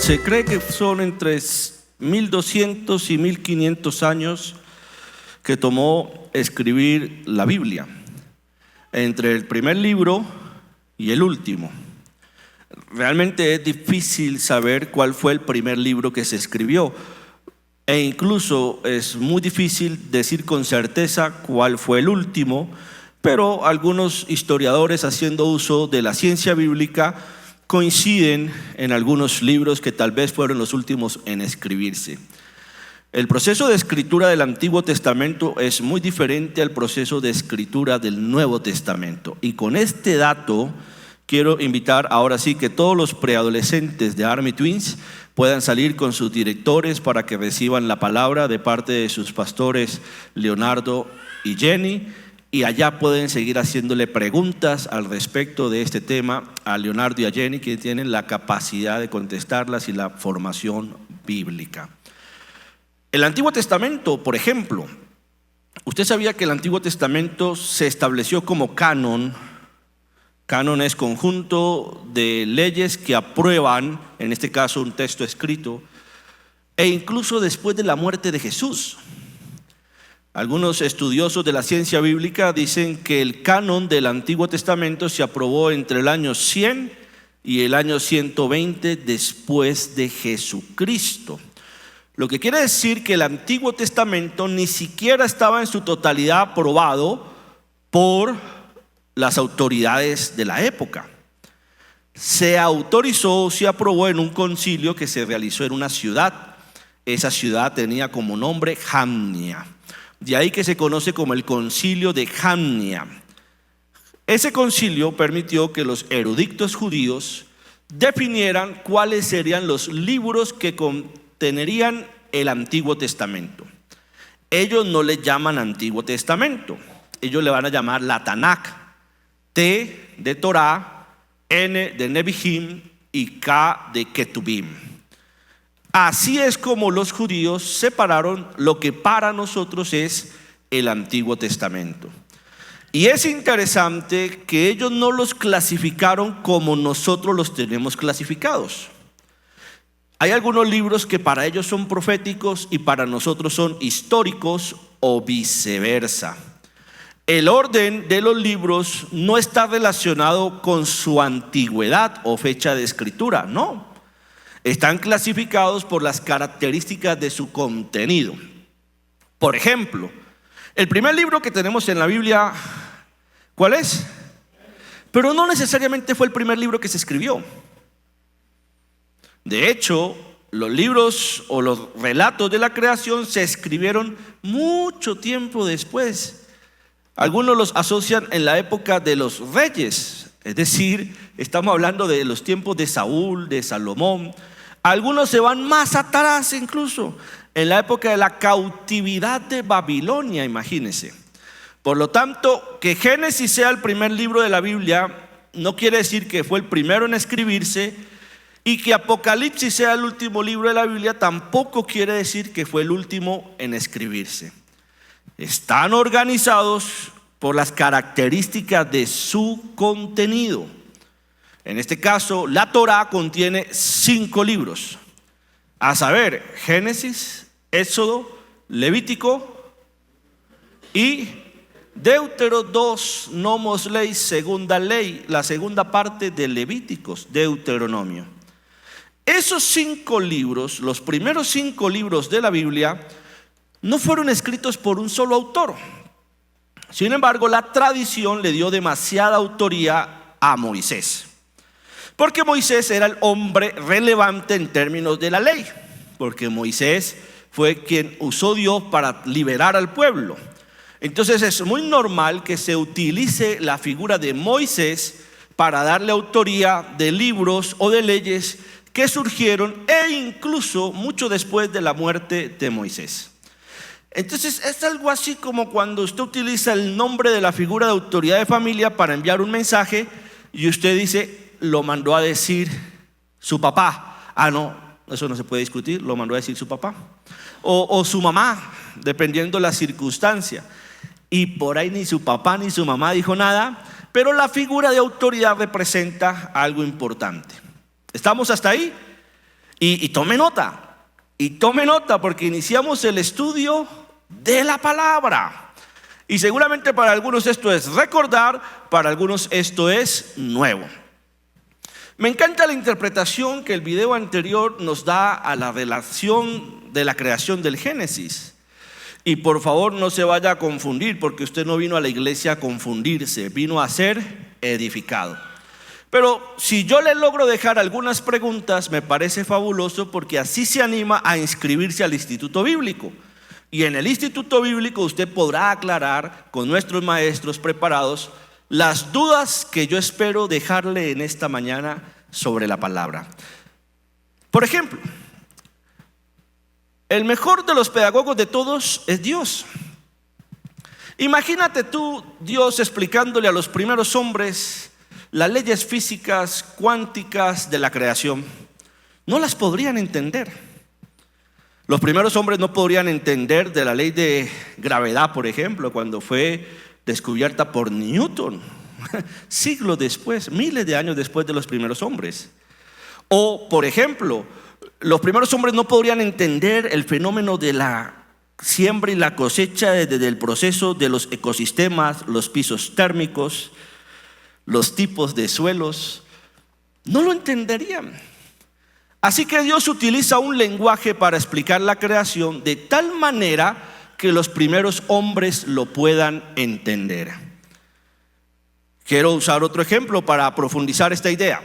Se cree que son entre 1200 y 1500 años que tomó escribir la Biblia, entre el primer libro y el último. Realmente es difícil saber cuál fue el primer libro que se escribió, e incluso es muy difícil decir con certeza cuál fue el último, pero algunos historiadores, haciendo uso de la ciencia bíblica, coinciden en algunos libros que tal vez fueron los últimos en escribirse. El proceso de escritura del Antiguo Testamento es muy diferente al proceso de escritura del Nuevo Testamento. Y con este dato quiero invitar ahora sí que todos los preadolescentes de Army Twins puedan salir con sus directores para que reciban la palabra de parte de sus pastores Leonardo y Jenny. Y allá pueden seguir haciéndole preguntas al respecto de este tema a Leonardo y a Jenny, que tienen la capacidad de contestarlas y la formación bíblica. El Antiguo Testamento, por ejemplo, ¿usted sabía que el Antiguo Testamento se estableció como canon? Canon es conjunto de leyes que aprueban, en este caso un texto escrito, e incluso después de la muerte de Jesús. Algunos estudiosos de la ciencia bíblica dicen que el canon del Antiguo Testamento se aprobó entre el año 100 y el año 120 después de Jesucristo. Lo que quiere decir que el Antiguo Testamento ni siquiera estaba en su totalidad aprobado por las autoridades de la época. Se autorizó, se aprobó en un concilio que se realizó en una ciudad. Esa ciudad tenía como nombre Jamnia. De ahí que se conoce como el concilio de Jamnia. Ese concilio permitió que los eruditos judíos definieran cuáles serían los libros que contenerían el Antiguo Testamento. Ellos no le llaman Antiguo Testamento, ellos le van a llamar la Tanakh, T de Torah, N de Nebihim y K de Ketubim. Así es como los judíos separaron lo que para nosotros es el Antiguo Testamento. Y es interesante que ellos no los clasificaron como nosotros los tenemos clasificados. Hay algunos libros que para ellos son proféticos y para nosotros son históricos o viceversa. El orden de los libros no está relacionado con su antigüedad o fecha de escritura, no. Están clasificados por las características de su contenido. Por ejemplo, el primer libro que tenemos en la Biblia, ¿cuál es? Pero no necesariamente fue el primer libro que se escribió. De hecho, los libros o los relatos de la creación se escribieron mucho tiempo después. Algunos los asocian en la época de los reyes, es decir, estamos hablando de los tiempos de Saúl, de Salomón. Algunos se van más atrás incluso, en la época de la cautividad de Babilonia, imagínense. Por lo tanto, que Génesis sea el primer libro de la Biblia no quiere decir que fue el primero en escribirse, y que Apocalipsis sea el último libro de la Biblia tampoco quiere decir que fue el último en escribirse. Están organizados por las características de su contenido. En este caso, la Torá contiene 5 libros, a saber, Génesis, Éxodo, Levítico y Deutero 2, Nomos Ley, segunda ley, la segunda parte de Levíticos, Deuteronomio. Esos 5 libros, los primeros 5 libros de la Biblia, no fueron escritos por un solo autor. Sin embargo, la tradición le dio demasiada autoría a Moisés. Porque Moisés era el hombre relevante en términos de la ley. Porque Moisés fue quien usó Dios para liberar al pueblo. Entonces es muy normal que se utilice la figura de Moisés para darle autoría de libros o de leyes que surgieron e incluso mucho después de la muerte de Moisés. Entonces es algo así como cuando usted utiliza el nombre de la figura de autoridad de familia para enviar un mensaje y usted dice, lo mandó a decir su papá. Ah, no, eso no se puede discutir, lo mandó a decir su papá. O su mamá, dependiendo de la circunstancia. Y por ahí ni su papá ni su mamá dijo nada, pero la figura de autoridad representa algo importante. ¿Estamos hasta ahí? Y tome nota porque iniciamos el estudio de la palabra. Y seguramente para algunos esto es recordar, para algunos esto es nuevo. Me encanta la interpretación que el video anterior nos da a la relación de la creación del Génesis. Y por favor no se vaya a confundir, porque usted no vino a la iglesia a confundirse, vino a ser edificado. Pero si yo le logro dejar algunas preguntas, me parece fabuloso, porque así se anima a inscribirse al Instituto Bíblico. Y en el Instituto Bíblico usted podrá aclarar con nuestros maestros preparados las dudas que yo espero dejarle en esta mañana sobre la palabra. Por ejemplo, el mejor de los pedagogos de todos es Dios. Imagínate tú, Dios explicándole a los primeros hombres las leyes físicas, cuánticas de la creación. No las podrían entender. Los primeros hombres no podrían entender de la ley de gravedad, por ejemplo, cuando fue descubierta por Newton, siglos después, miles de años después de los primeros hombres. O, por ejemplo, los primeros hombres no podrían entender el fenómeno de la siembra y la cosecha desde el proceso de los ecosistemas, los pisos térmicos, los tipos de suelos. No lo entenderían. Así que Dios utiliza un lenguaje para explicar la creación de tal manera que los primeros hombres lo puedan entender. Quiero usar otro ejemplo para profundizar esta idea.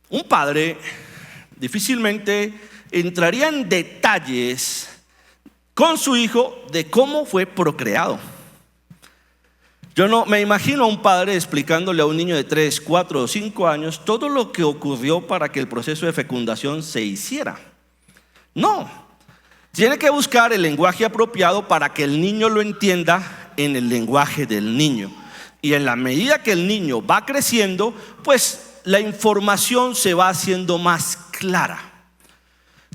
Un padre difícilmente entraría en detalles con su hijo de cómo fue procreado. Yo no me imagino a un padre explicándole a un niño de 3, 4 o 5 años todo lo que ocurrió para que el proceso de fecundación se hiciera. No, tiene que buscar el lenguaje apropiado para que el niño lo entienda en el lenguaje del niño. Y en la medida que el niño va creciendo, pues la información se va haciendo más clara.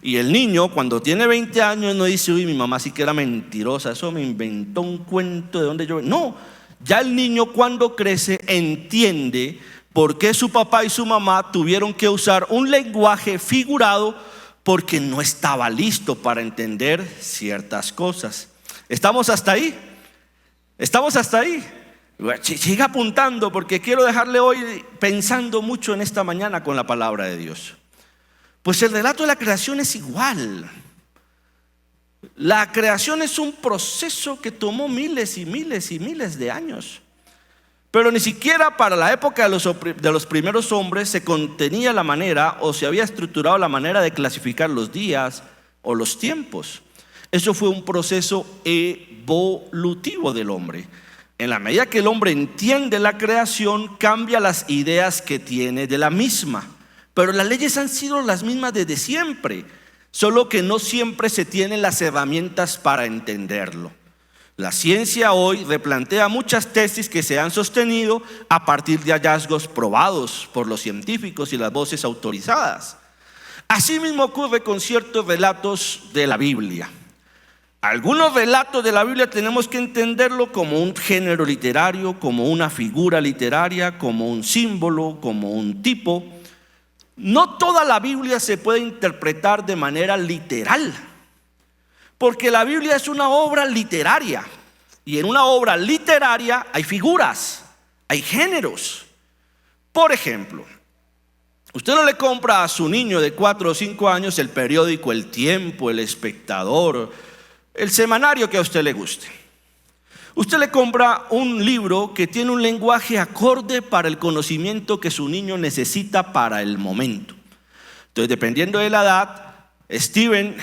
Y el niño cuando tiene 20 años no dice: uy, mi mamá sí que era mentirosa, eso me inventó un cuento de donde yo... No, ya el niño cuando crece entiende por qué su papá y su mamá tuvieron que usar un lenguaje figurado, porque no estaba listo para entender ciertas cosas. ¿Estamos hasta ahí? ¿Estamos hasta ahí? Siga apuntando, porque quiero dejarle hoy pensando mucho en esta mañana con la palabra de Dios. Pues el relato de la creación es igual. La creación es un proceso que tomó miles y miles y miles de años. Pero ni siquiera para la época de los primeros hombres se contenía la manera, o se había estructurado la manera de clasificar los días o los tiempos. Eso fue un proceso evolutivo del hombre. En la medida que el hombre entiende la creación, cambia las ideas que tiene de la misma. Pero las leyes han sido las mismas desde siempre, solo que no siempre se tienen las herramientas para entenderlo. La ciencia hoy replantea muchas tesis que se han sostenido a partir de hallazgos probados por los científicos y las voces autorizadas. Así mismo ocurre con ciertos relatos de la Biblia. Algunos relatos de la Biblia tenemos que entenderlo como un género literario, como una figura literaria, como un símbolo, como un tipo. No toda la Biblia se puede interpretar de manera literal, porque la Biblia es una obra literaria, y en una obra literaria hay figuras, hay géneros. Por ejemplo, usted no le compra a su niño de 4 o 5 años el periódico El Tiempo, El Espectador, el semanario que a usted le guste. Usted le compra un libro que tiene un lenguaje acorde para el conocimiento que su niño necesita para el momento. Entonces, dependiendo de la edad, Steven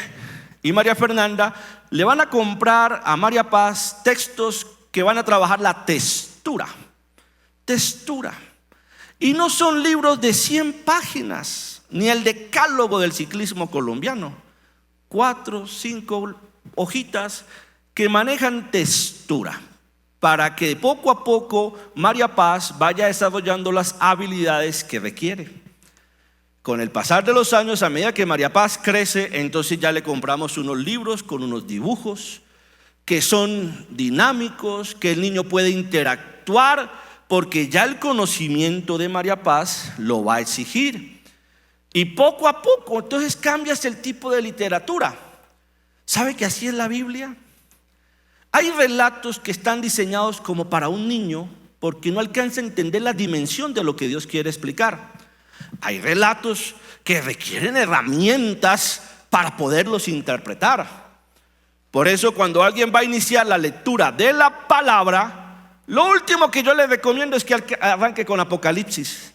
y María Fernanda le van a comprar a María Paz textos que van a trabajar la textura. Y no son libros de 100 páginas, ni el decálogo del ciclismo colombiano. 4, 5 hojitas que manejan textura, para que poco a poco María Paz vaya desarrollando las habilidades que requiere. Con el pasar de los años, a medida que María Paz crece, entonces ya le compramos unos libros con unos dibujos que son dinámicos, que el niño puede interactuar, porque ya el conocimiento de María Paz lo va a exigir. Y poco a poco, entonces cambias el tipo de literatura. ¿Sabe que así es la Biblia? Hay relatos que están diseñados como para un niño porque no alcanza a entender la dimensión de lo que Dios quiere explicar. Hay relatos que requieren herramientas para poderlos interpretar. Por eso cuando alguien va a iniciar la lectura de la palabra, lo último que yo le recomiendo es que arranque con Apocalipsis,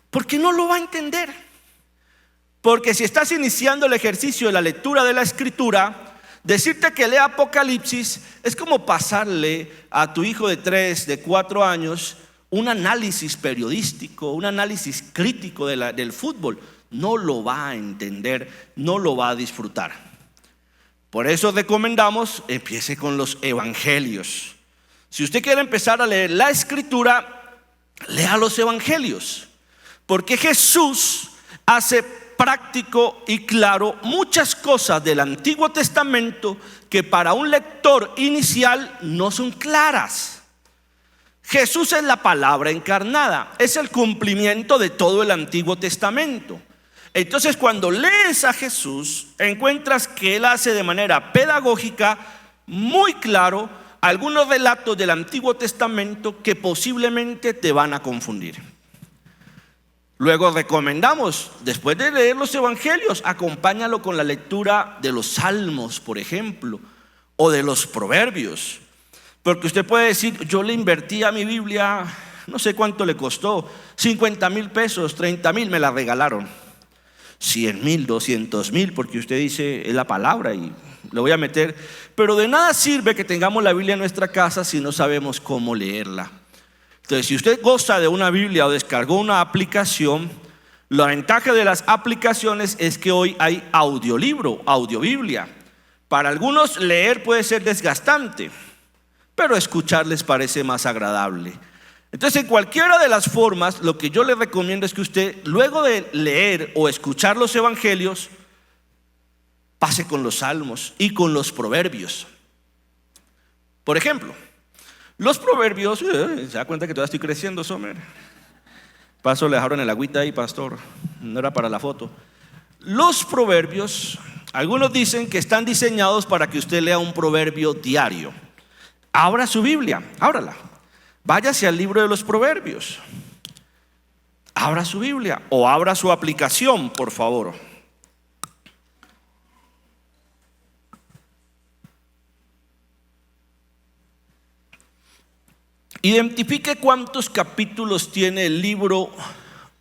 porque no lo va a entender. Porque si estás iniciando el ejercicio de la lectura de la Escritura, decirte que lea Apocalipsis es como pasarle a tu hijo de 3, de 4 años un análisis periodístico, un análisis crítico del fútbol. No lo va a entender, no lo va a disfrutar. Por eso recomendamos, empiece con los evangelios. Si usted quiere empezar a leer la Escritura, lea los evangelios, porque Jesús hace práctico y claro muchas cosas del Antiguo Testamento que para un lector inicial no son claras. Jesús es la palabra encarnada, es el cumplimiento de todo el Antiguo Testamento. Entonces cuando lees a Jesús, encuentras que Él hace de manera pedagógica muy claro algunos relatos del Antiguo Testamento que posiblemente te van a confundir. Luego recomendamos, después de leer los evangelios, acompáñalo con la lectura de los salmos, por ejemplo, o de los proverbios. Porque usted puede decir, yo le invertí a mi Biblia, no sé cuánto le costó, 50,000 pesos, 30,000 me la regalaron, 100,000, 200,000, porque usted dice, es la palabra y lo voy a meter. Pero de nada sirve que tengamos la Biblia en nuestra casa si no sabemos cómo leerla. Entonces, si usted goza de una Biblia o descargó una aplicación, la ventaja de las aplicaciones es que hoy hay audiolibro, audiobiblia. Para algunos leer puede ser desgastante, pero escuchar les parece más agradable. Entonces, en cualquiera de las formas, lo que yo le recomiendo es que usted, luego de leer o escuchar los evangelios, pase con los salmos y con los proverbios. Por ejemplo, los proverbios, se da cuenta que todavía estoy creciendo, Somer. Paso, le dejaron el agüita ahí, pastor, no era para la foto. Los proverbios, algunos dicen que están diseñados para que usted lea un proverbio diario. Abra su Biblia, ábrala, váyase al libro de los proverbios. Abra su Biblia o abra su aplicación, por favor. Identifique cuántos capítulos tiene el libro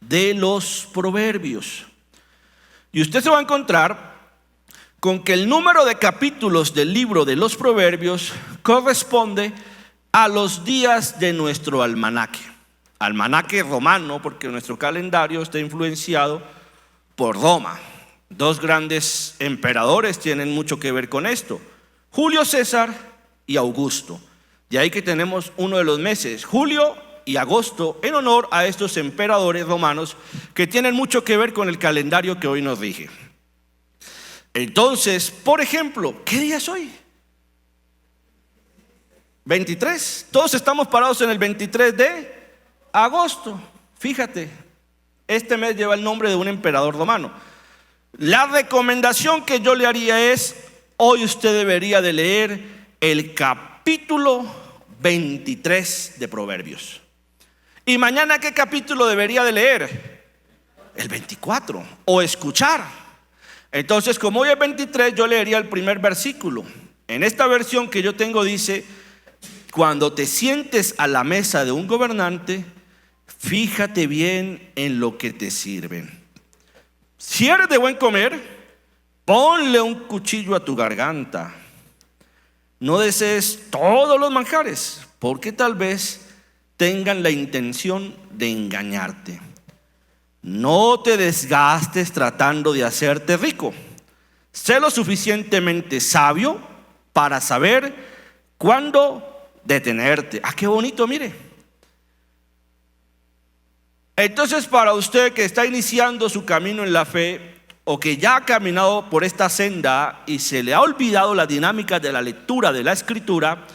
de los proverbios. Y usted se va a encontrar con que el número de capítulos del libro de los proverbios corresponde a los días de nuestro almanaque. Almanaque romano, porque nuestro calendario está influenciado por Roma. Dos grandes emperadores tienen mucho que ver con esto: Julio César y Augusto. De ahí que tenemos uno de los meses, julio y agosto, en honor a estos emperadores romanos que tienen mucho que ver con el calendario que hoy nos rige. Entonces, por ejemplo, ¿qué día es hoy? 23. Todos estamos parados en el 23 de agosto. Fíjate, este mes lleva el nombre de un emperador romano. La recomendación que yo le haría es, hoy usted debería de leer el capítulo 23 de Proverbios. Y mañana, ¿qué capítulo debería de leer? El 24, o escuchar. Entonces, como hoy es 23, yo leería el primer versículo. En esta versión que yo tengo dice: cuando te sientes a la mesa de un gobernante, fíjate bien en lo que te sirven. Si eres de buen comer, ponle un cuchillo a tu garganta. No desees todos los manjares, porque tal vez tengan la intención de engañarte. No te desgastes tratando de hacerte rico. Sé lo suficientemente sabio para saber cuándo detenerte. Ah, qué bonito, mire. Entonces, para usted que está iniciando su camino en la fe, o que ya ha caminado por esta senda y se le ha olvidado la dinámica de la lectura de la Escritura,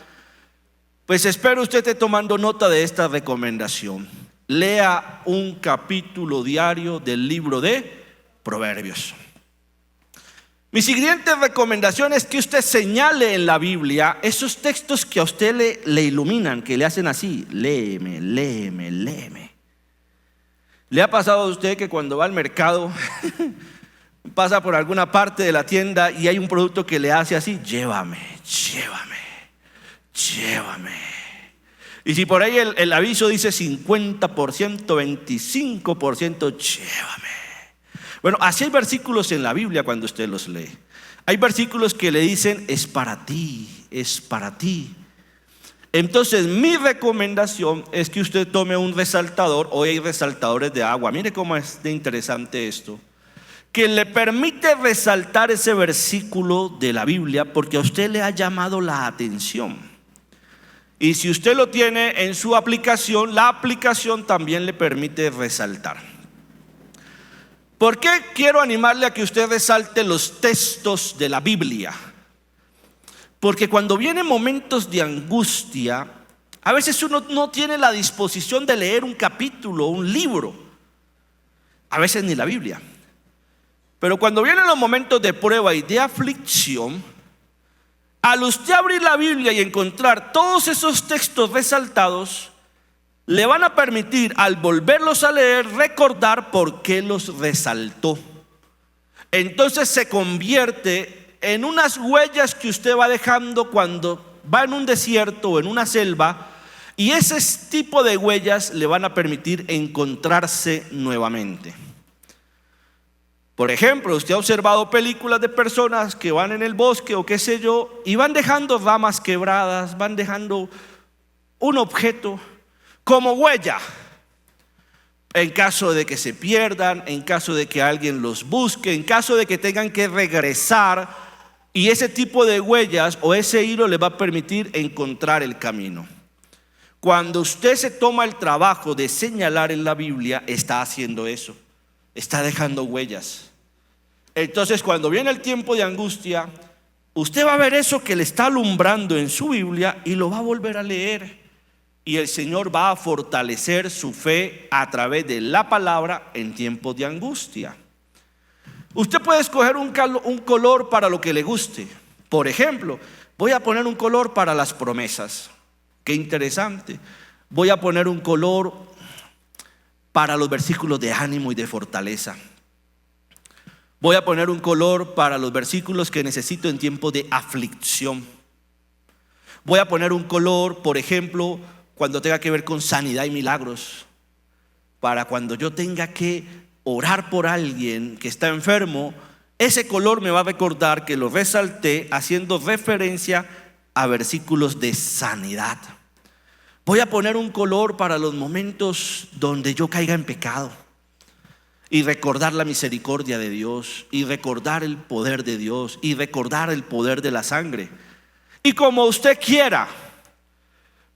pues espero usted esté tomando nota de esta recomendación. Lea un capítulo diario del libro de Proverbios. Mi siguiente recomendación es que usted señale en la Biblia esos textos que a usted le iluminan, que le hacen así: léeme, léeme, léeme. ¿Le ha pasado a usted que cuando va al mercado pasa por alguna parte de la tienda y hay un producto que le hace así: llévame, llévame, llévame? Y si por ahí el aviso dice 50%, 25%, llévame. Bueno, así hay versículos en la Biblia cuando usted los lee. Hay versículos que le dicen: es para ti, es para ti. Entonces mi recomendación es que usted tome un resaltador. Hoy hay resaltadores de agua. Mire cómo es de interesante esto, que le permite resaltar ese versículo de la Biblia porque a usted le ha llamado la atención. Y si usted lo tiene en su aplicación, la aplicación también le permite resaltar. ¿Por qué quiero animarle a que usted resalte los textos de la Biblia? Porque cuando vienen momentos de angustia, a veces uno no tiene la disposición de leer un capítulo, un libro, a veces ni la Biblia. Pero cuando vienen los momentos de prueba y de aflicción, al usted abrir la Biblia y encontrar todos esos textos resaltados, le van a permitir, al volverlos a leer, recordar por qué los resaltó. Entonces se convierte en unas huellas que usted va dejando cuando va en un desierto o en una selva, y ese tipo de huellas le van a permitir encontrarse nuevamente. Por ejemplo, usted ha observado películas de personas que van en el bosque o qué sé yo, y van dejando ramas quebradas, van dejando un objeto como huella, en caso de que se pierdan, en caso de que alguien los busque, en caso de que tengan que regresar. Y ese tipo de huellas o ese hilo le va a permitir encontrar el camino. Cuando usted se toma el trabajo de señalar en la Biblia, está haciendo eso, está dejando huellas. Entonces, cuando viene el tiempo de angustia, usted va a ver eso que le está alumbrando en su Biblia y lo va a volver a leer. Y el Señor va a fortalecer su fe a través de la palabra en tiempos de angustia. Usted puede escoger un color para lo que le guste. Por ejemplo, voy a poner un color para las promesas. Qué interesante. Voy a poner un color para los versículos de ánimo y de fortaleza. Voy a poner un color para los versículos que necesito en tiempos de aflicción. Voy a poner un color, por ejemplo, cuando tenga que ver con sanidad y milagros, para cuando yo tenga que orar por alguien que está enfermo, ese color me va a recordar que lo resalté haciendo referencia a versículos de sanidad. Voy a poner un color para los momentos donde yo caiga en pecado y recordar la misericordia de Dios, y recordar el poder de Dios, y recordar el poder de la sangre. Y como usted quiera.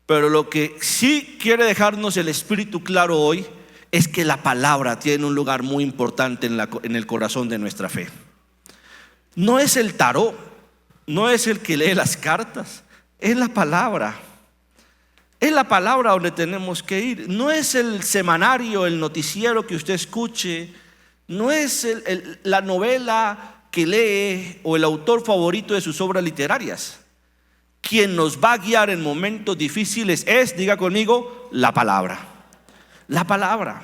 Pero lo que sí quiere dejarnos el Espíritu claro hoy es que la palabra tiene un lugar muy importante en el corazón de nuestra fe. No es el tarot, no es el que lee las cartas, es la palabra. Es la palabra donde tenemos que ir. No es el semanario, el noticiero que usted escuche, no es la novela que lee o el autor favorito de sus obras literarias. Quien nos va a guiar en momentos difíciles es, diga conmigo, la palabra. La palabra.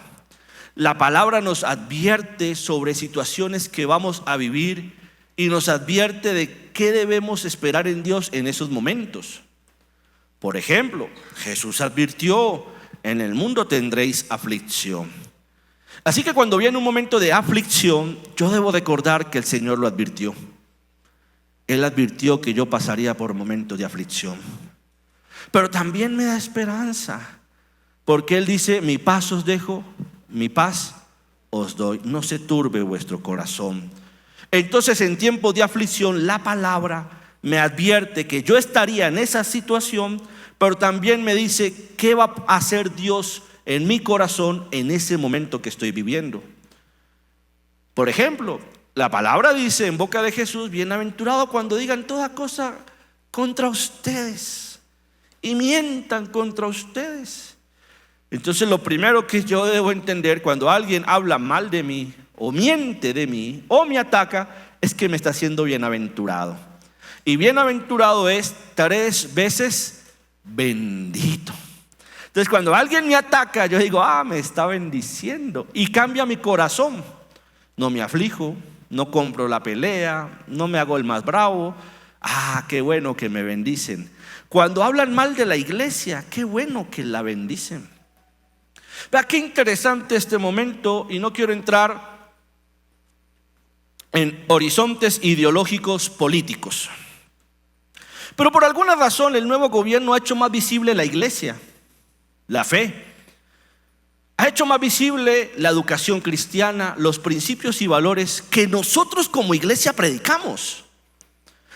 La palabra nos advierte sobre situaciones que vamos a vivir y nos advierte de qué debemos esperar en Dios en esos momentos. Por ejemplo, Jesús advirtió: en el mundo tendréis aflicción. Así que cuando viene un momento de aflicción, yo debo recordar que el Señor lo advirtió. Él advirtió que yo pasaría por momentos de aflicción. Pero también me da esperanza, porque Él dice: mi paz os dejo, mi paz os doy. No se turbe vuestro corazón. Entonces, en tiempos de aflicción, la palabra me advierte que yo estaría en esa situación, pero también me dice qué va a hacer Dios en mi corazón en ese momento que estoy viviendo. Por ejemplo, la palabra dice en boca de Jesús: bienaventurado cuando digan toda cosa contra ustedes y mientan contra ustedes. Entonces, lo primero que yo debo entender cuando alguien habla mal de mí o miente de mí, o me ataca, es que me está haciendo bienaventurado. Y bienaventurado es 3 veces bendito. Entonces cuando alguien me ataca, yo digo, me está bendiciendo. Y cambia mi corazón. No me aflijo, no compro la pelea, no me hago el más bravo. Qué bueno que me bendicen. Cuando hablan mal de la iglesia, qué bueno que la bendicen. Vea qué interesante este momento, y no quiero entrar en horizontes ideológicos políticos, pero por alguna razón el nuevo gobierno ha hecho más visible la iglesia, la fe, ha hecho más visible la educación cristiana, los principios y valores que nosotros como iglesia predicamos,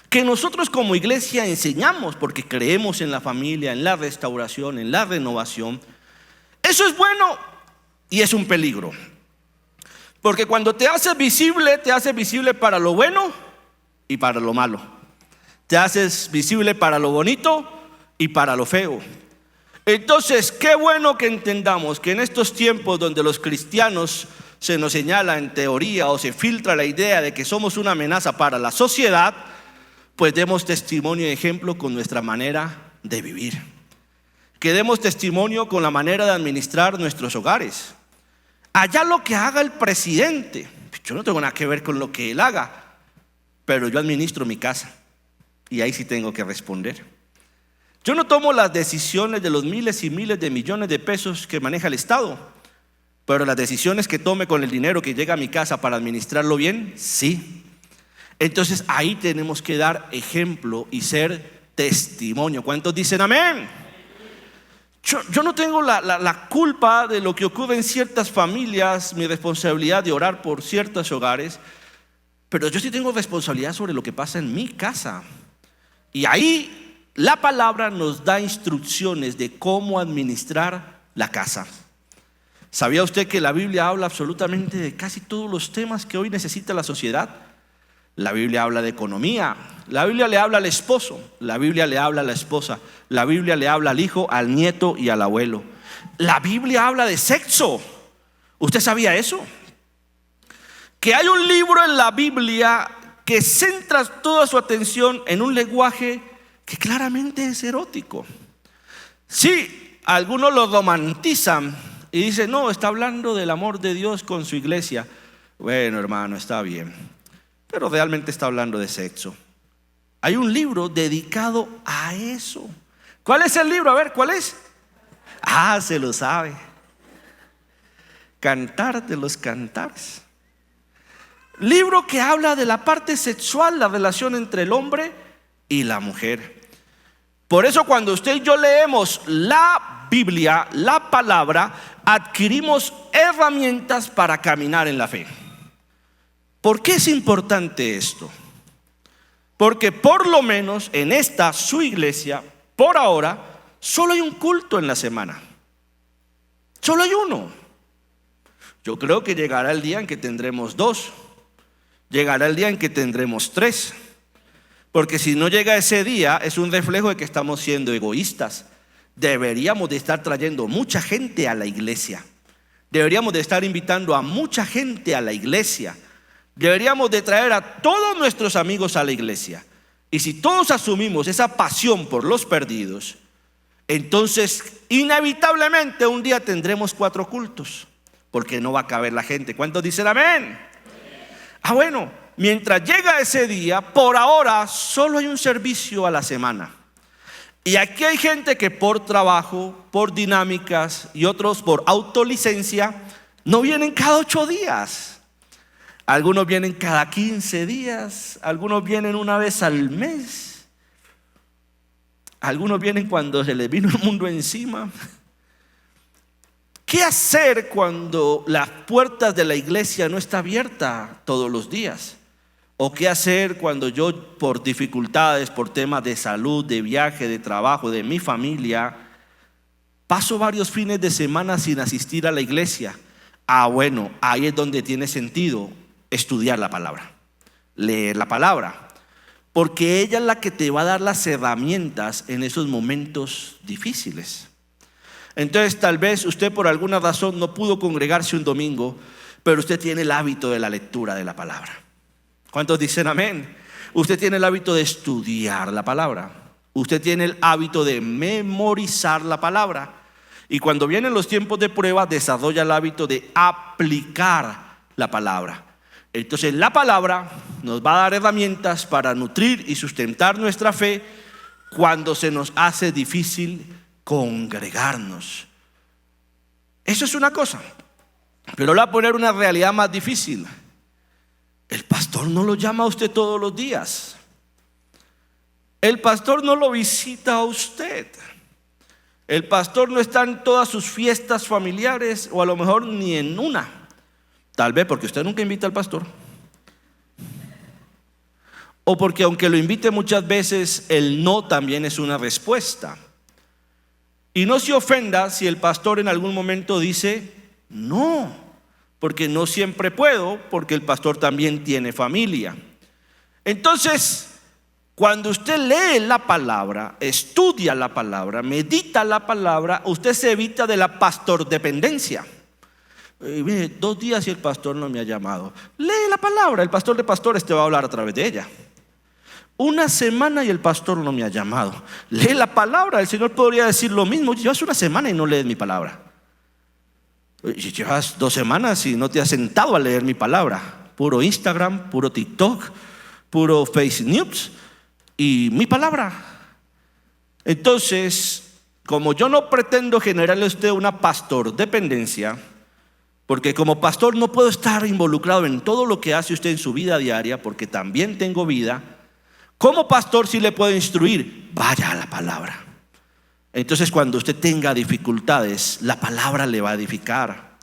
que nosotros como iglesia enseñamos, porque creemos en la familia, en la restauración, en la renovación. Eso es bueno y es un peligro, porque cuando te haces visible para lo bueno y para lo malo. Te haces visible para lo bonito y para lo feo. Entonces, qué bueno que entendamos que en estos tiempos donde los cristianos se nos señala en teoría o se filtra la idea de que somos una amenaza para la sociedad, pues demos testimonio y ejemplo con nuestra manera de vivir. Que demos testimonio con la manera de administrar nuestros hogares. Allá lo que haga el presidente, yo no tengo nada que ver con lo que él haga, pero yo administro mi casa y ahí sí tengo que responder. Yo no tomo las decisiones de los miles y miles de millones de pesos que maneja el Estado, pero las decisiones que tome con el dinero que llega a mi casa para administrarlo bien, sí. Entonces ahí tenemos que dar ejemplo y ser testimonio. ¿Cuántos dicen amén? Yo no tengo la culpa de lo que ocurre en ciertas familias, mi responsabilidad de orar por ciertos hogares, pero yo sí tengo responsabilidad sobre lo que pasa en mi casa. Y ahí la palabra nos da instrucciones de cómo administrar la casa. ¿Sabía usted que la Biblia habla absolutamente de casi todos los temas que hoy necesita la sociedad? La Biblia habla de economía, la Biblia le habla al esposo, la Biblia le habla a la esposa, la Biblia le habla al hijo, al nieto y al abuelo. La Biblia habla de sexo. ¿Usted sabía eso? Que hay un libro en la Biblia que centra toda su atención en un lenguaje que claramente es erótico. Sí, algunos lo romantizan y dicen, no, está hablando del amor de Dios con su iglesia. Bueno, hermano, está bien, pero realmente está hablando de sexo. Hay un libro dedicado a eso. ¿Cuál es el libro? A ver, ¿cuál es? Se lo sabe. Cantar de los Cantares. Libro que habla de la parte sexual, la relación entre el hombre y la mujer. Por eso cuando usted y yo leemos la Biblia, la palabra, adquirimos herramientas para caminar en la fe. ¿Por qué es importante esto? Porque por lo menos en esta su iglesia, por ahora, solo hay un culto en la semana. Solo hay uno. Yo creo que llegará el día en que tendremos 2. Llegará el día en que tendremos 3. Porque si no llega ese día, es un reflejo de que estamos siendo egoístas. Deberíamos de estar trayendo mucha gente a la iglesia. Deberíamos de estar invitando a mucha gente a la iglesia. Deberíamos de traer a todos nuestros amigos a la iglesia. Y si todos asumimos esa pasión por los perdidos, entonces inevitablemente un día tendremos 4 cultos, porque no va a caber la gente. ¿Cuántos dicen amén? Bueno, mientras llega ese día, por ahora solo hay un servicio a la semana. Y aquí hay gente que por trabajo, por dinámicas y otros por autolicencia no vienen cada 8 días. Algunos vienen cada 15 días, algunos vienen una vez al mes, algunos vienen cuando se les vino el mundo encima. ¿Qué hacer cuando las puertas de la iglesia no están abiertas todos los días? ¿O qué hacer cuando yo por dificultades, por temas de salud, de viaje, de trabajo, de mi familia, paso varios fines de semana sin asistir a la iglesia? Bueno, ahí es donde tiene sentido estudiar la palabra, leer la palabra, porque ella es la que te va a dar las herramientas en esos momentos difíciles. Entonces tal vez usted por alguna razón no pudo congregarse un domingo, pero usted tiene el hábito de la lectura de la palabra. ¿Cuántos dicen amén? Usted tiene el hábito de estudiar la palabra. Usted tiene el hábito de memorizar la palabra. Y cuando vienen los tiempos de prueba, desarrolla el hábito de aplicar la palabra. Entonces la palabra nos va a dar herramientas para nutrir y sustentar nuestra fe cuando se nos hace difícil congregarnos. Eso es una cosa. Pero le voy a poner una realidad más difícil. El pastor no lo llama a usted todos los días. El pastor no lo visita a usted. El pastor no está en todas sus fiestas familiares, o a lo mejor ni en una. Tal vez porque usted nunca invita al pastor, o porque aunque lo invite muchas veces, el no también es una respuesta. Y no se ofenda si el pastor en algún momento dice no, porque no siempre puedo, porque el pastor también tiene familia. Entonces, cuando usted lee la palabra, estudia la palabra, medita la palabra, usted se evita de la pastordependencia. Mire, 2 días y el pastor no me ha llamado. Lee la palabra, el pastor de pastores te va a hablar a través de ella. 1 semana y el pastor no me ha llamado. Lee la palabra, el Señor podría decir lo mismo. Llevas 1 semana y no lees mi palabra. Llevas 2 semanas y no te has sentado a leer mi palabra. Puro Instagram, puro TikTok, puro Face News y mi palabra. Entonces, como yo no pretendo generarle a usted una pastordependencia, porque como pastor no puedo estar involucrado en todo lo que hace usted en su vida diaria, porque también tengo vida. Como pastor sí le puedo instruir, vaya a la palabra. Entonces cuando usted tenga dificultades, la palabra le va a edificar.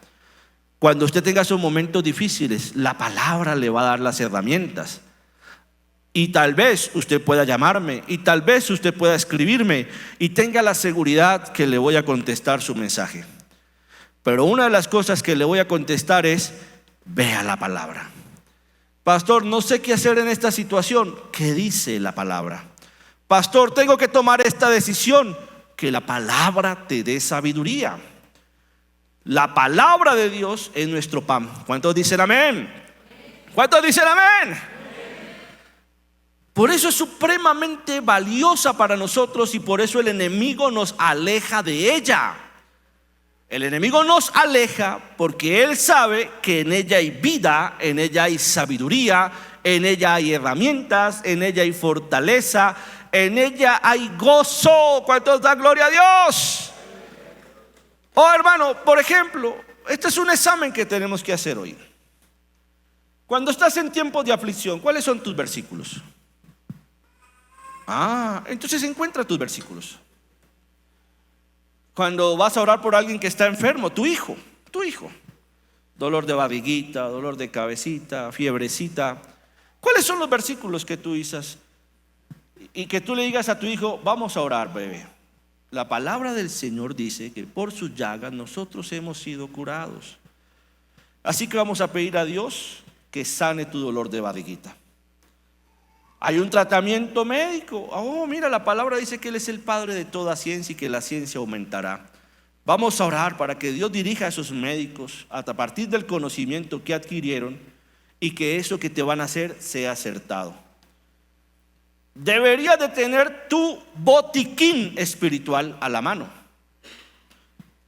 Cuando usted tenga esos momentos difíciles, la palabra le va a dar las herramientas. Y tal vez usted pueda llamarme, y tal vez usted pueda escribirme, y tenga la seguridad que le voy a contestar su mensaje. Pero una de las cosas que le voy a contestar es, vea la palabra. Pastor, no sé qué hacer en esta situación. ¿Qué dice la palabra? Pastor, tengo que tomar esta decisión. Que la palabra te dé sabiduría. La palabra de Dios es nuestro pan. ¿Cuántos dicen amén? ¿Cuántos dicen amén? Por eso es supremamente valiosa para nosotros y por eso el enemigo nos aleja de ella. El enemigo nos aleja porque él sabe que en ella hay vida, en ella hay sabiduría, en ella hay herramientas, en ella hay fortaleza, en ella hay gozo. ¿Cuántos dan gloria a Dios? Oh, hermano, por ejemplo, este es un examen que tenemos que hacer hoy. Cuando estás en tiempos de aflicción, ¿cuáles son tus versículos? Entonces encuentra tus versículos. Cuando vas a orar por alguien que está enfermo, tu hijo, dolor de barriguita, dolor de cabecita, fiebrecita, ¿cuáles son los versículos que tú usas? Y que tú le digas a tu hijo, vamos a orar, bebé. La palabra del Señor dice que por sus llagas nosotros hemos sido curados. Así que vamos a pedir a Dios que sane tu dolor de barriguita. Hay un tratamiento médico. Mira, la palabra dice que Él es el Padre de toda ciencia y que la ciencia aumentará. Vamos a orar para que Dios dirija a esos médicos a partir del conocimiento que adquirieron y que eso que te van a hacer sea acertado. Deberías de tener tu botiquín espiritual a la mano.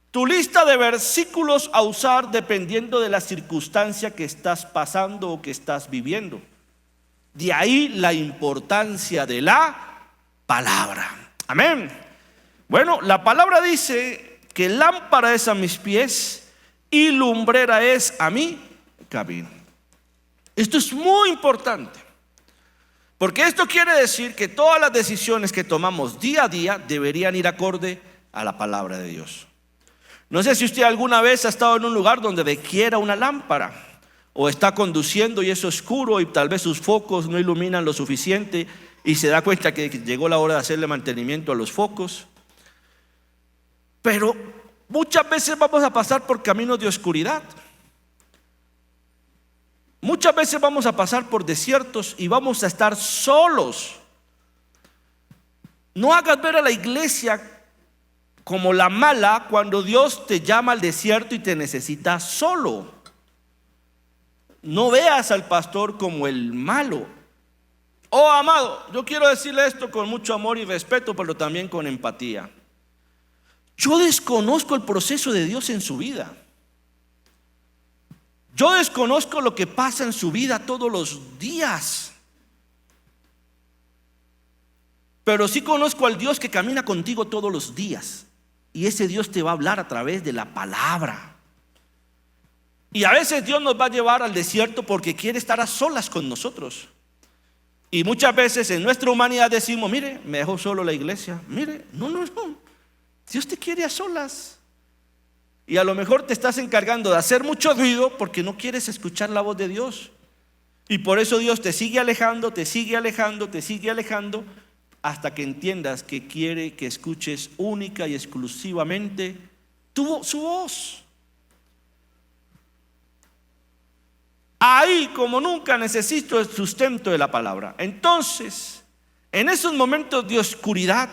Tu lista de versículos a usar dependiendo de la circunstancia que estás pasando o que estás viviendo. De ahí la importancia de la palabra. Amén. Bueno, la palabra dice que lámpara es a mis pies y lumbrera es a mi camino. Esto es muy importante, porque esto quiere decir que todas las decisiones que tomamos día a día deberían ir acorde a la palabra de Dios. No sé si usted alguna vez ha estado en un lugar donde requiera una lámpara, o está conduciendo y es oscuro y tal vez sus focos no iluminan lo suficiente y se da cuenta que llegó la hora de hacerle mantenimiento a los focos. Pero muchas veces vamos a pasar por caminos de oscuridad. Muchas veces vamos a pasar por desiertos y vamos a estar solos. No hagas ver a la iglesia como la mala cuando Dios te llama al desierto y te necesita solo. No veas al pastor como el malo. Oh, amado, yo quiero decirle esto con mucho amor y respeto, pero también con empatía. Yo desconozco el proceso de Dios en su vida. Yo desconozco lo que pasa en su vida todos los días. Pero sí conozco al Dios que camina contigo todos los días. Y ese Dios te va a hablar a través de la palabra. Y a veces Dios nos va a llevar al desierto porque quiere estar a solas con nosotros. Y muchas veces en nuestra humanidad decimos: mire, me dejó solo la iglesia. Mire, no. Dios te quiere a solas. Y a lo mejor te estás encargando de hacer mucho ruido porque no quieres escuchar la voz de Dios. Y por eso Dios te sigue alejando, te sigue alejando, te sigue alejando, hasta que entiendas que quiere que escuches única y exclusivamente su voz. Ahí como nunca necesito el sustento de la palabra. Entonces, en esos momentos de oscuridad,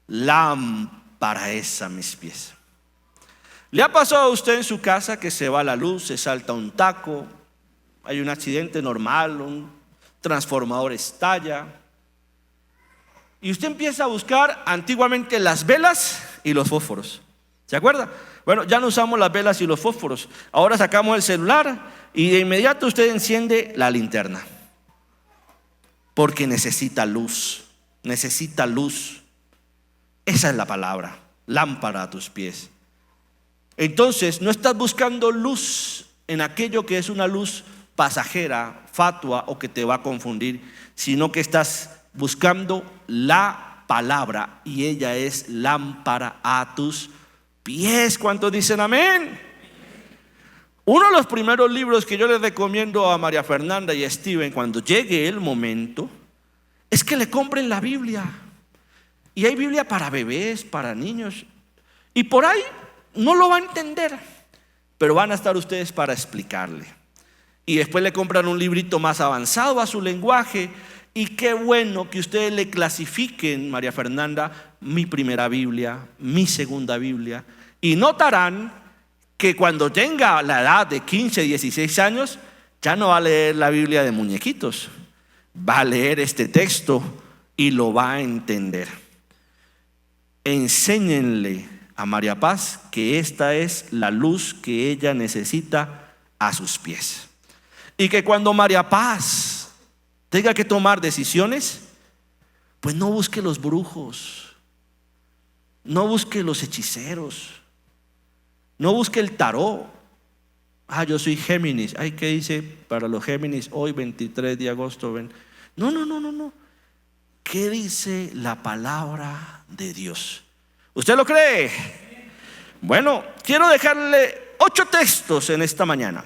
lámpara es a mis pies. ¿Le ha pasado a usted en su casa que se va la luz, se salta un taco, hay un accidente normal, un transformador estalla, y usted empieza a buscar antiguamente las velas y los fósforos? ¿Se acuerda? Bueno, ya no usamos las velas y los fósforos. Ahora sacamos el celular y de inmediato usted enciende la linterna. Porque necesita luz. Necesita luz. Esa es la palabra. Lámpara a tus pies. Entonces, no estás buscando luz en aquello que es una luz pasajera, fatua o que te va a confundir, sino que estás buscando la palabra y ella es lámpara a tus pies. ¿Cuántos dicen amén? Uno de los primeros libros que yo les recomiendo a María Fernanda y a Steven cuando llegue el momento es que le compren la Biblia. Y hay Biblia para bebés, para niños, y por ahí no lo va a entender, pero van a estar ustedes para explicarle. Y después le compran un librito más avanzado a su lenguaje. Y qué bueno que ustedes le clasifiquen, María Fernanda, mi primera Biblia, mi segunda Biblia. Y notarán que cuando tenga la edad de 15, 16 años, ya no va a leer la Biblia de muñequitos. Va a leer este texto y lo va a entender. Enséñenle a María Paz que esta es la luz que ella necesita a sus pies. Y que cuando María Paz tenga que tomar decisiones, pues no busque los brujos, no busque los hechiceros, no busque el tarot. Yo soy Géminis. ¿Qué dice para los Géminis hoy 23 de agosto? No. ¿Qué dice la palabra de Dios? ¿Usted lo cree? Bueno, quiero dejarle 8 textos en esta mañana.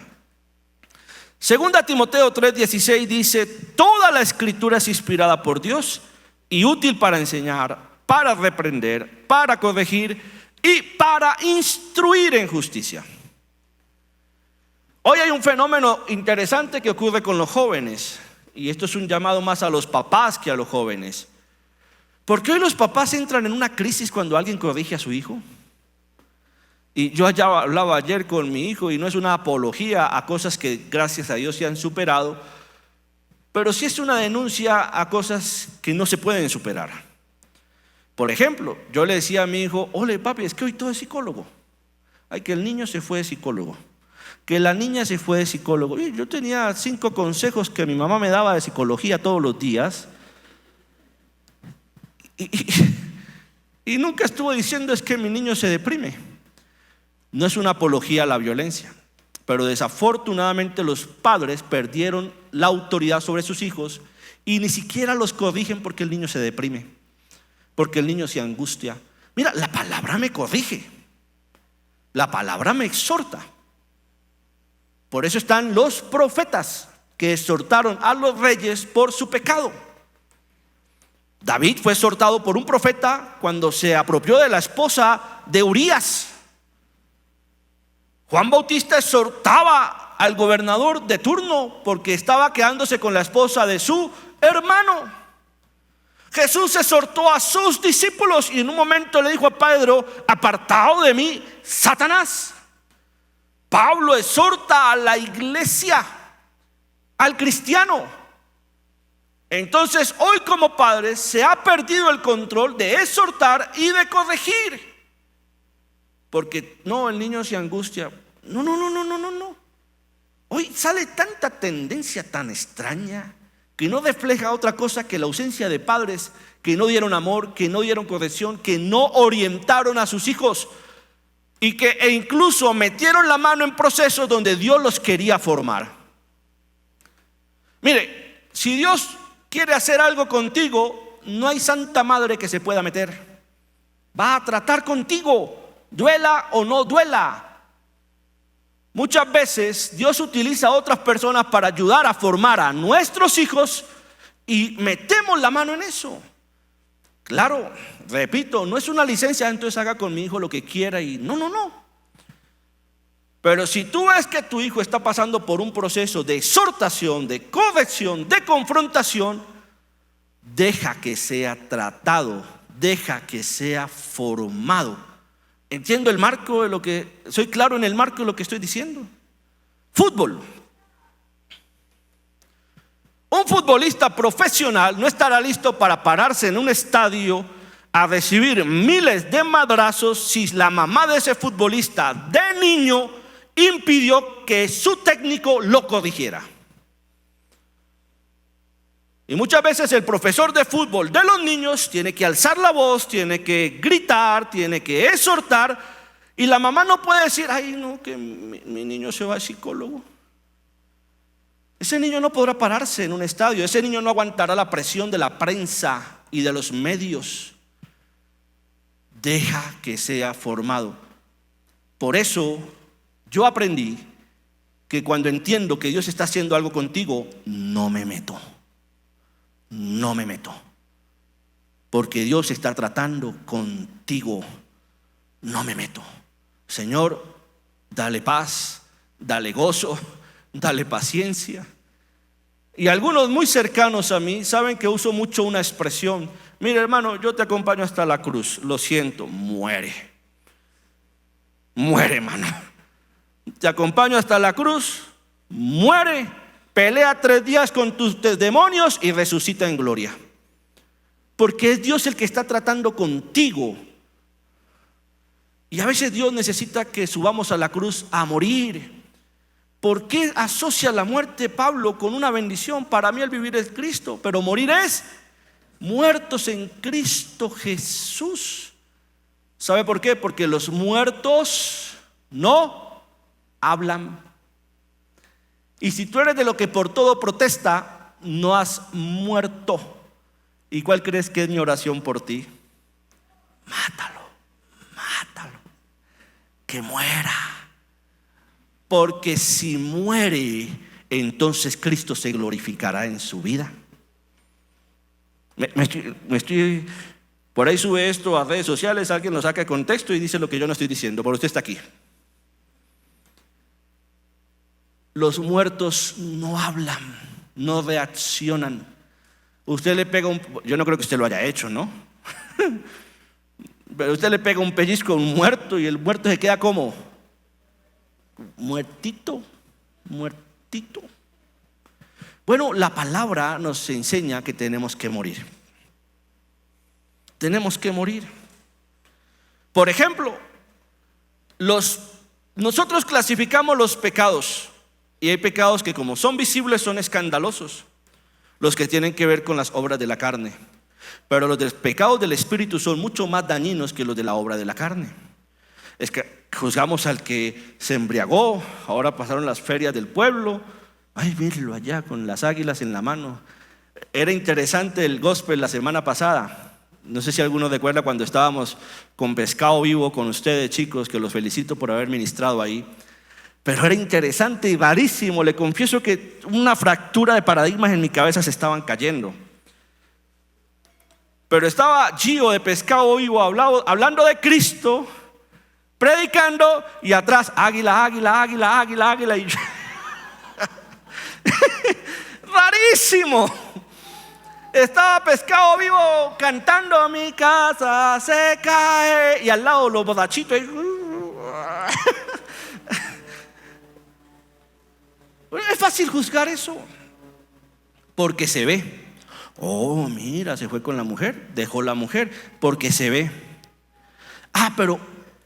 Segunda Timoteo 3:16 dice: toda la escritura es inspirada por Dios y útil para enseñar, para reprender, para corregir y para instruir en justicia. Hoy hay un fenómeno interesante que ocurre con los jóvenes, y esto es un llamado más a los papás que a los jóvenes. ¿Por qué hoy los papás entran en una crisis cuando alguien corrige a su hijo? Y yo ya hablaba ayer con mi hijo, y no es una apología a cosas que gracias a Dios se han superado, pero sí es una denuncia a cosas que no se pueden superar. Por ejemplo, yo le decía a mi hijo: ole papi, es que hoy todo es psicólogo. Que el niño se fue de psicólogo, que la niña se fue de psicólogo. Y yo tenía 5 consejos que mi mamá me daba de psicología todos los días, y nunca estuvo diciendo: es que mi niño se deprime. No es una apología a la violencia, pero desafortunadamente los padres perdieron la autoridad sobre sus hijos y ni siquiera los corrigen porque el niño se deprime, porque el niño se angustia. Mira, la palabra me corrige, la palabra me exhorta. Por eso están los profetas que exhortaron a los reyes por su pecado. David fue exhortado por un profeta cuando se apropió de la esposa de Urías. Juan Bautista exhortaba al gobernador de turno porque estaba quedándose con la esposa de su hermano. Jesús exhortó a sus discípulos y en un momento le dijo a Pedro: apartado de mí, Satanás. Pablo exhorta a la iglesia al cristiano. Entonces hoy como padres se ha perdido el control de exhortar y de corregir. Porque no, el niño se angustia. No. Hoy sale tanta tendencia tan extraña que no refleja otra cosa que la ausencia de padres que no dieron amor, que no dieron corrección, que no orientaron a sus hijos y que incluso metieron la mano en procesos donde Dios los quería formar. Mire, si Dios quiere hacer algo contigo, no hay santa madre que se pueda meter. Va a tratar contigo, duela o no duela. Muchas veces Dios utiliza a otras personas para ayudar a formar a nuestros hijos y metemos la mano en eso. Claro, repito, no es una licencia, entonces haga con mi hijo lo que quiera y no. Pero si tú ves que tu hijo está pasando por un proceso de exhortación, de corrección, de confrontación, deja que sea tratado, deja que sea formado. Entiendo el marco de lo que, soy claro en el marco de lo que estoy diciendo. Fútbol. Un futbolista profesional no estará listo para pararse en un estadio a recibir miles de madrazos si la mamá de ese futbolista de niño impidió que su técnico lo corrigiera. Y muchas veces el profesor de fútbol de los niños tiene que alzar la voz, tiene que gritar, tiene que exhortar, y la mamá no puede decir, ay no, que mi niño se va al psicólogo. Ese niño no podrá pararse en un estadio, ese niño no aguantará la presión de la prensa y de los medios. Deja que sea formado. Por eso yo aprendí que cuando entiendo que Dios está haciendo algo contigo, no me meto. Porque Dios está tratando contigo. No me meto. Señor, dale paz, dale gozo, dale paciencia. Y algunos muy cercanos a mí saben que uso mucho una expresión. Mira, hermano, yo te acompaño hasta la cruz. Lo siento, muere, hermano. Te acompaño hasta la cruz, muere, pelea 3 días con tus demonios y resucita en gloria. Porque es Dios el que está tratando contigo. Y a veces Dios necesita que subamos a la cruz a morir. ¿Por qué asocia la muerte Pablo con una bendición? Para mí el vivir es Cristo, pero morir es muertos en Cristo Jesús. ¿Sabe por qué? Porque los muertos no hablan. Y si tú eres de lo que por todo protesta, no has muerto. ¿Y cuál crees que es mi oración por ti? Mátalo, que muera. Porque si muere, entonces Cristo se glorificará en su vida. Por ahí sube esto a redes sociales, alguien lo saca de contexto y dice lo que yo no estoy diciendo, pero usted está aquí. Los muertos no hablan, no reaccionan. Usted le pega yo no creo que usted lo haya hecho, ¿no? Pero usted le pega un pellizco a un muerto y el muerto se queda como muertito. Bueno, la palabra nos enseña que tenemos que morir. Tenemos que morir. Por ejemplo, nosotros clasificamos los pecados. Y hay pecados que como son visibles son escandalosos, los que tienen que ver con las obras de la carne. Pero los pecados del espíritu son mucho más dañinos que los de la obra de la carne. Es que juzgamos al que se embriagó, ahora pasaron las ferias del pueblo, ay, mírenlo allá con las águilas en la mano. Era interesante el gospel la semana pasada. No sé si alguno recuerda cuando estábamos con Pescado Vivo con ustedes, chicos, que los felicito por haber ministrado ahí. Pero era interesante y rarísimo. Le confieso que una fractura de paradigmas en mi cabeza se estaban cayendo. Pero estaba Gio de Pescado Vivo hablando de Cristo, predicando, y atrás águila. Y rarísimo. Estaba Pescado Vivo cantando mi casa se cae, y al lado los bodachitos. Es fácil juzgar eso. porque se ve. Oh, mira, se fue con la mujer, dejó la mujer, porque se ve. Ah, pero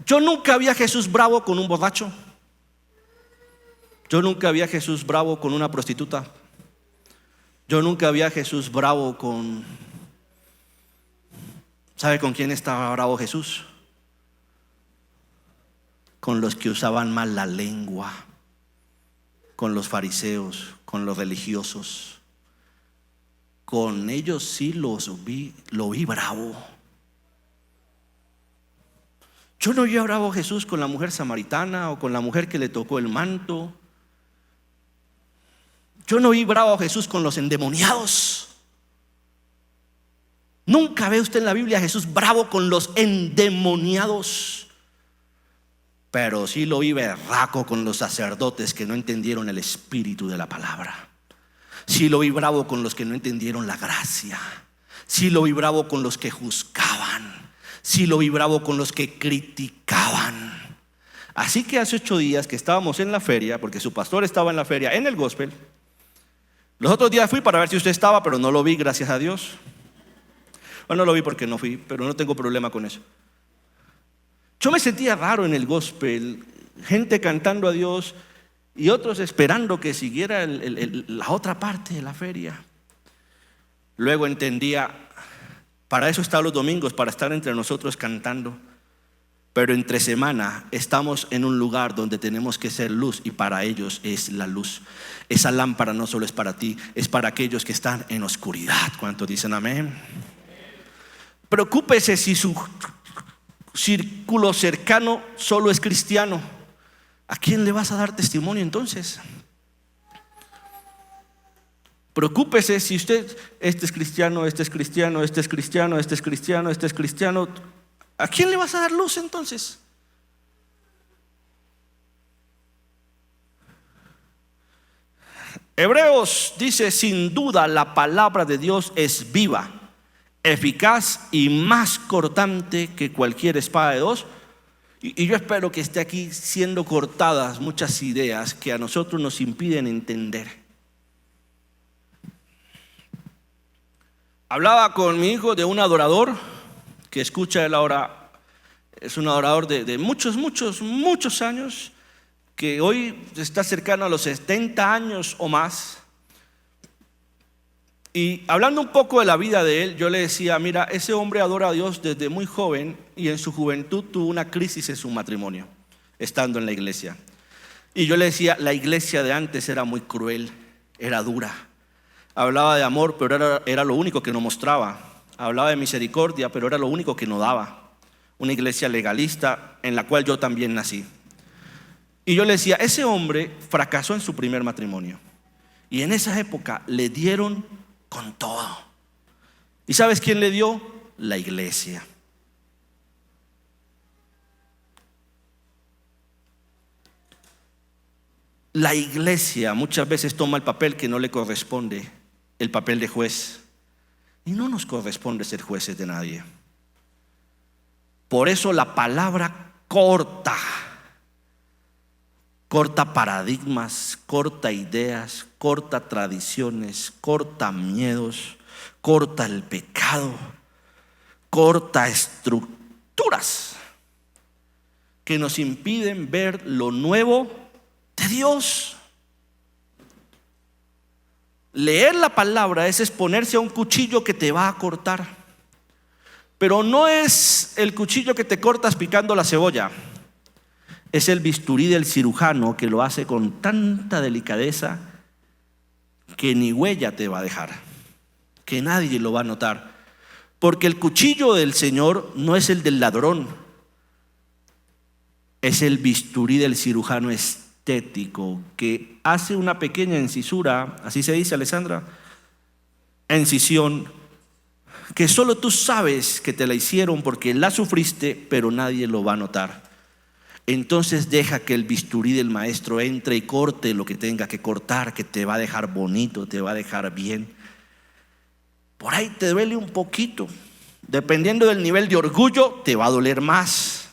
yo nunca vi a Jesús bravo con un borracho. Yo nunca vi a Jesús bravo con una prostituta. Yo nunca vi a Jesús bravo con... ¿Sabe con quién estaba bravo Jesús? Con los que usaban mal la lengua, con los fariseos, con los religiosos. Con ellos sí lo vi bravo. Yo no vi a bravo Jesús con la mujer samaritana o con la mujer que le tocó el manto. Yo no vi bravo a Jesús con los endemoniados. Nunca ve usted en la Biblia a Jesús bravo con los endemoniados. Pero sí lo vi berraco con los sacerdotes que no entendieron el espíritu de la palabra. Sí lo vi bravo con los que no entendieron la gracia. Sí lo vi bravo con los que juzgaban. Sí lo vi bravo con los que criticaban. Así que hace 8 días que estábamos en la feria, porque su pastor estaba en la feria, en el gospel. Los otros días fui para ver si usted estaba, pero no lo vi, gracias a Dios. Bueno, no lo vi porque no fui, pero no tengo problema con eso. Yo me sentía raro en el gospel, gente cantando a Dios y otros esperando que siguiera la otra parte de la feria. Luego entendía, para eso están los domingos, para estar entre nosotros cantando. Pero entre semana estamos en un lugar donde tenemos que ser luz, y para ellos es la luz. Esa lámpara no solo es para ti, es para aquellos que están en oscuridad. ¿Cuántos dicen amén? Preocúpese si su círculo cercano solo es cristiano. ¿A quién le vas a dar testimonio entonces? Preocúpese si usted, este es cristiano, este es cristiano, este es cristiano, este es cristiano, este es cristiano. ¿A quién le vas a dar luz entonces? Hebreos dice: sin duda la palabra de Dios es viva, eficaz y más cortante que cualquier espada de dos. Y yo espero que esté aquí siendo cortadas muchas ideas que a nosotros nos impiden entender. Hablaba con mi hijo de un adorador que escucha él ahora. Es un adorador de muchos años, que hoy está cercano a los 70 años o más. Y hablando un poco de la vida de él, yo le decía: mira, ese hombre adora a Dios desde muy joven, y en su juventud tuvo una crisis en su matrimonio, estando en la iglesia. Y yo le decía: la iglesia de antes era muy cruel, era dura. Hablaba de amor, pero era lo único que no mostraba. Hablaba de misericordia, pero era lo único que no daba. Una iglesia legalista en la cual yo también nací. Y yo le decía: ese hombre fracasó en su primer matrimonio, y en esa época le dieron con todo. ¿Y sabes quién le dio? La iglesia. La iglesia muchas veces toma el papel que no le corresponde, el papel de juez. Y no nos corresponde ser jueces de nadie. Por eso la palabra corta paradigmas, corta ideas, corta tradiciones, corta miedos, corta el pecado, corta estructuras que nos impiden ver lo nuevo de Dios. Leer la palabra es exponerse a un cuchillo que te va a cortar, pero no es el cuchillo que te cortas picando la cebolla. Es el bisturí del cirujano que lo hace con tanta delicadeza que ni huella te va a dejar, que nadie lo va a notar. Porque el cuchillo del Señor no es el del ladrón, es el bisturí del cirujano estético que hace una pequeña incisura, así se dice, Alessandra, incisión, que solo tú sabes que te la hicieron porque la sufriste, pero nadie lo va a notar. Entonces deja que el bisturí del maestro entre y corte lo que tenga que cortar, que te va a dejar bonito, te va a dejar bien. Por ahí te duele un poquito. Dependiendo del nivel de orgullo, te va a doler más.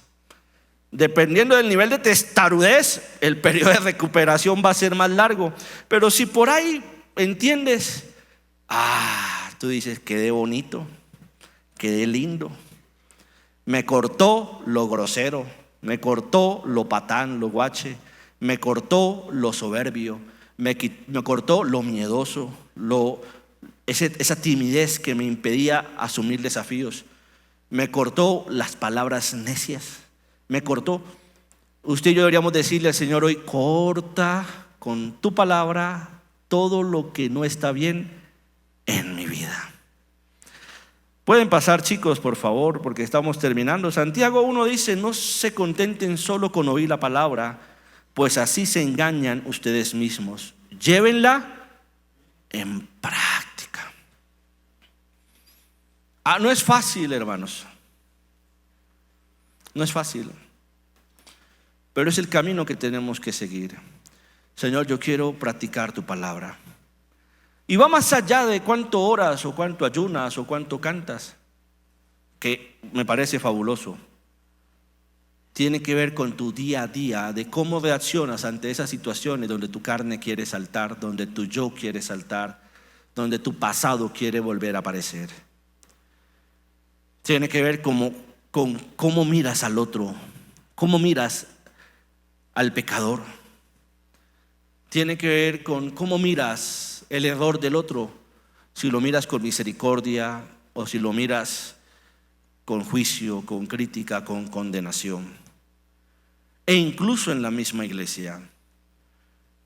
Dependiendo del nivel de testarudez, el periodo de recuperación va a ser más largo. Pero si por ahí entiendes Tú dices, quedé bonito, quedé lindo. Me cortó lo grosero, me cortó lo patán, lo guache, me cortó lo soberbio, me cortó lo miedoso, esa timidez que me impedía asumir desafíos. Me cortó las palabras necias, me cortó. Usted y yo deberíamos decirle al Señor hoy: corta con tu palabra todo lo que no está bien en mi vida. Pueden pasar, chicos, por favor, porque estamos terminando. Santiago 1 dice: no se contenten solo con oír la palabra, pues así se engañan ustedes mismos. Llévenla en práctica. No es fácil, hermanos. No es fácil, pero es el camino que tenemos que seguir. Señor, yo quiero practicar tu palabra. Y va más allá de cuánto oras o cuánto ayunas o cuánto cantas, que me parece fabuloso. Tiene que ver con tu día a día, de cómo reaccionas ante esas situaciones donde tu carne quiere saltar, donde tu yo quiere saltar, donde tu pasado quiere volver a aparecer. Tiene que ver con cómo miras al otro, cómo miras al pecador. Tiene que ver con cómo miras el error del otro, si lo miras con misericordia o si lo miras con juicio, con crítica, con condenación. E incluso en la misma iglesia.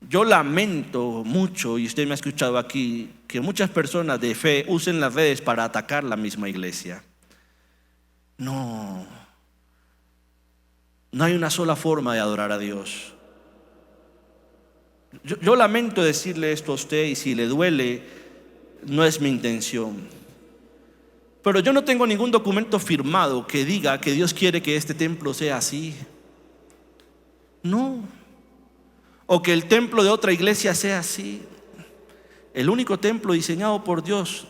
Yo lamento mucho, y usted me ha escuchado aquí, que muchas personas de fe usen las redes para atacar la misma iglesia. No hay una sola forma de adorar a Dios. Yo lamento decirle esto a usted, y si le duele, no es mi intención. Pero yo no tengo ningún documento firmado que diga que Dios quiere que este templo sea así. No. O que el templo de otra iglesia sea así. El único templo diseñado por Dios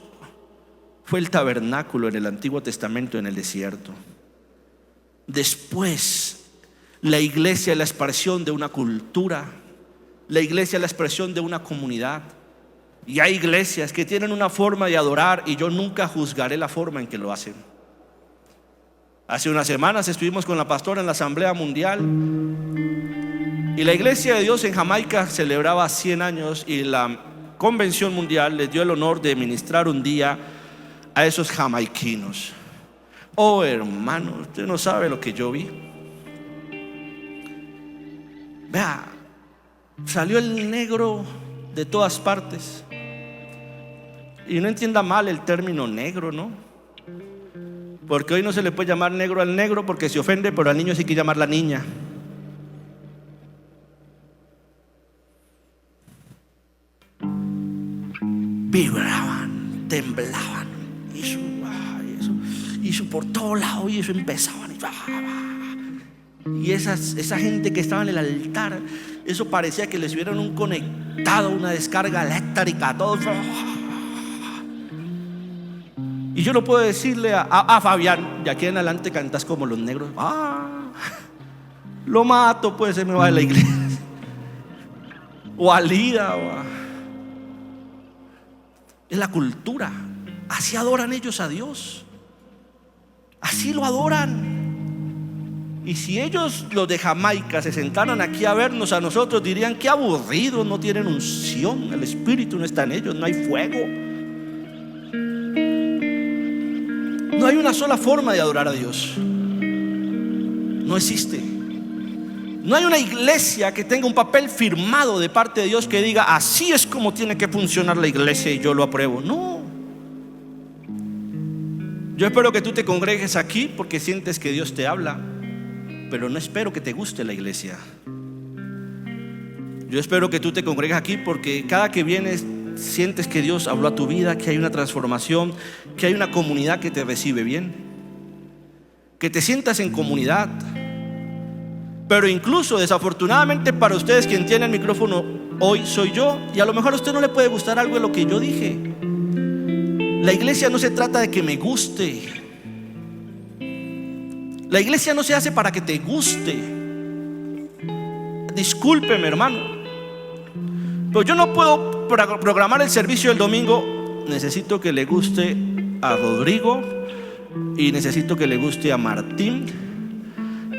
fue el tabernáculo en el Antiguo Testamento en el desierto. Después, la iglesia es la expresión de una cultura. La iglesia es la expresión de una comunidad. Y hay iglesias que tienen una forma de adorar, y yo nunca juzgaré la forma en que lo hacen. Hace unas semanas estuvimos con la pastora en la Asamblea Mundial, y la Iglesia de Dios en Jamaica celebraba 100 años, y la Convención Mundial les dio el honor de ministrar un día a esos jamaiquinos. Oh, hermano, usted no sabe lo que yo vi. Vea, salió el negro de todas partes. Y no entienda mal el término negro, ¿no? Porque hoy no se le puede llamar negro al negro porque se ofende, pero al niño sí hay que llamarla niña. Vibraban, temblaban, y eso por todos lados, y eso empezaban. Y esa gente que estaba en el altar, eso parecía que les hubieran conectado una descarga eléctrica, todo. Y yo no puedo decirle a Fabián: de aquí en adelante cantas como los negros. Lo mato, pues se me va de la iglesia. O a Lida, es la cultura. Así adoran ellos a Dios. Así lo adoran. Y si ellos, los de Jamaica, se sentaran aquí a vernos a nosotros, dirían: qué aburridos, no tienen unción, el Espíritu no está en ellos, no hay fuego. No hay una sola forma de adorar a Dios. No existe. No hay una iglesia que tenga un papel firmado de parte de Dios que diga: así es como tiene que funcionar la iglesia y yo lo apruebo. No. Yo espero que tú te congregues aquí porque sientes que Dios te habla, pero no espero que te guste la iglesia. Yo espero que tú te congregues aquí porque cada que vienes sientes que Dios habló a tu vida, que hay una transformación, que hay una comunidad que te recibe bien, que te sientas en comunidad. Pero incluso, desafortunadamente para ustedes, quien tiene el micrófono hoy soy yo, y a lo mejor a usted no le puede gustar algo de lo que yo dije. La iglesia no se trata de que me guste. La iglesia no se hace para que te guste. Discúlpeme, hermano, pero yo no puedo programar el servicio del domingo necesito que le guste a Rodrigo y necesito que le guste a Martín.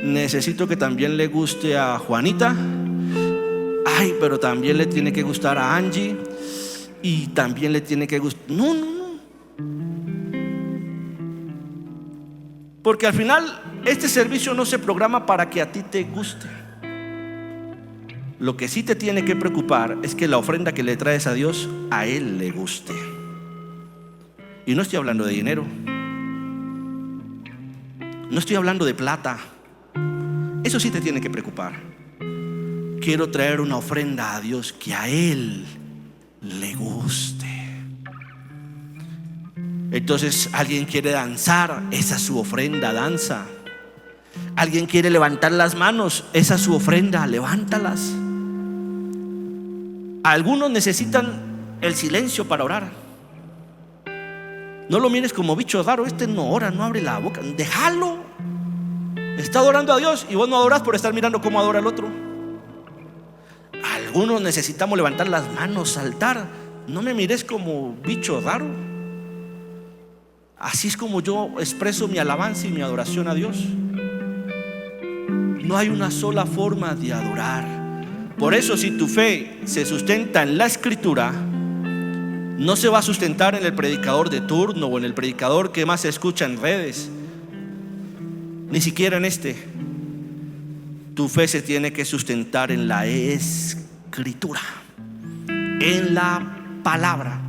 Necesito que también le guste a Juanita. Ay, pero también le tiene que gustar a Angie. Y también le tiene que gustar. No. Porque al final este servicio no se programa para que a ti te guste. Lo que sí te tiene que preocupar es que la ofrenda que le traes a Dios, a Él le guste. Y no estoy hablando de dinero, no estoy hablando de plata. Eso sí te tiene que preocupar. Quiero traer una ofrenda a Dios que a Él le guste. Entonces, alguien quiere danzar, esa es su ofrenda, danza. Alguien quiere levantar las manos, esa es su ofrenda, levántalas. Algunos necesitan el silencio para orar. No lo mires como bicho raro, este no ora, no abre la boca, déjalo. Está adorando a Dios y vos no adorás por estar mirando cómo adora el otro. Algunos necesitamos levantar las manos, saltar. No me mires como bicho raro. Así es como yo expreso mi alabanza y mi adoración a Dios. No hay una sola forma de adorar. Por eso, si tu fe se sustenta en la Escritura, no se va a sustentar en el predicador de turno o en el predicador que más se escucha en redes, ni siquiera en este. Tu fe se tiene que sustentar en la Escritura, en la palabra.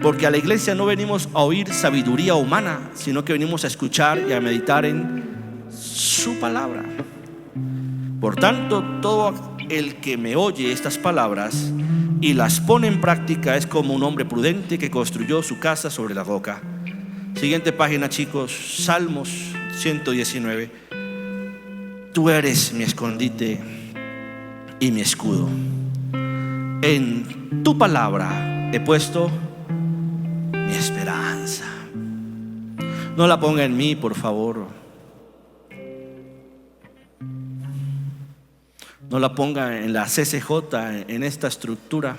Porque a la iglesia no venimos a oír sabiduría humana, sino que venimos a escuchar y a meditar en su palabra. Por tanto, todo el que me oye estas palabras y las pone en práctica es como un hombre prudente que construyó su casa sobre la roca. Siguiente página, chicos. Salmos 119. Tú eres mi escondite y mi escudo. En tu palabra he puesto mi esperanza. No la ponga en mí, por favor. No la ponga en la CCJ, en esta estructura.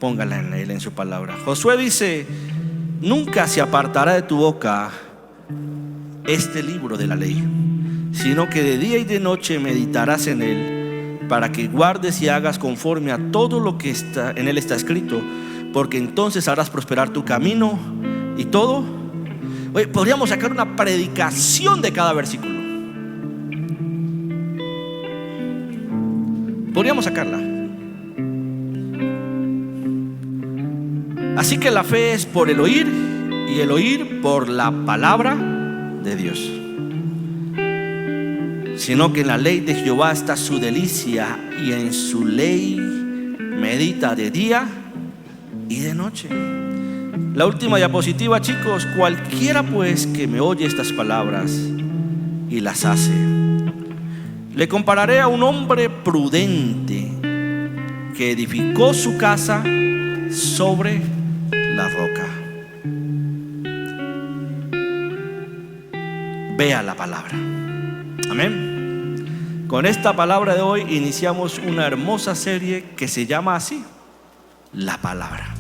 Póngala en Él, en su palabra. Josué dice: nunca se apartará de tu boca este libro de la ley, sino que de día y de noche meditarás en él, para que guardes y hagas conforme a todo lo que en él está escrito, porque entonces harás prosperar tu camino y todo. Oye, podríamos sacar una predicación de cada versículo. Podríamos sacarla. Así que la fe es por el oír, y el oír por la palabra de Dios. Sino que en la ley de Jehová está su delicia, y en su ley medita de día y de noche. La última diapositiva, chicos. Cualquiera pues que me oye estas palabras y las hace, le compararé a un hombre prudente que edificó su casa sobre la roca. Vea la palabra. Amén. Con esta palabra de hoy iniciamos una hermosa serie que se llama así: la palabra.